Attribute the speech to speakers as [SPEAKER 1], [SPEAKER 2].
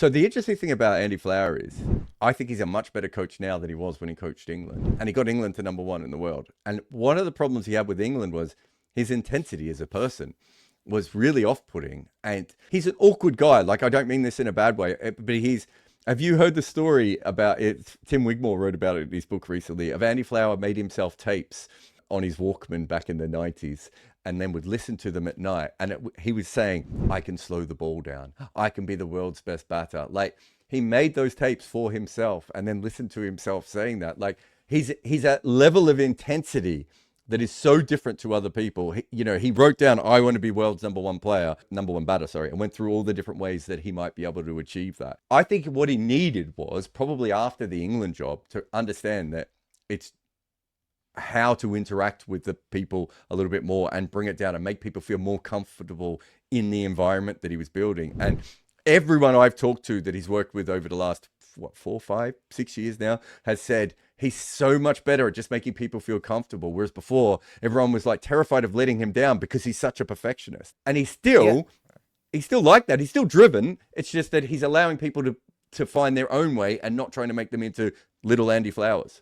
[SPEAKER 1] So the interesting thing about Andy Flower is, I think he's a much better coach now than he was when he coached England, and he got England to number one in the world. And one of the problems he had with England was his intensity as a person was really off-putting, and he's an awkward guy. Like, I don't mean this in a bad way, but he's. Have you heard the story about it? Tim Wigmore wrote about it in his book recently. Of Andy Flower made himself tapes on his Walkman back in the 90s and then would listen to them at night. And he was saying, I can slow the ball down. I can be the world's best batter. Like, he made those tapes for himself and then listened to himself saying that. Like, he's at level of intensity that is so different to other people. He wrote down, I want to be world's number one batter, sorry, and went through all the different ways that he might be able to achieve that. I think what he needed was probably after the England job to understand that it's how to interact with the people a little bit more and bring it down and make people feel more comfortable in the environment that he was building. And everyone I've talked to that he's worked with over the last, 4, 5, 6 years now, has said he's so much better at just making people feel comfortable. Whereas before, everyone was like terrified of letting him down because he's such a perfectionist. And he's still like that. He's still driven. It's just that he's allowing people to find their own way and not trying to make them into little Andy Flowers.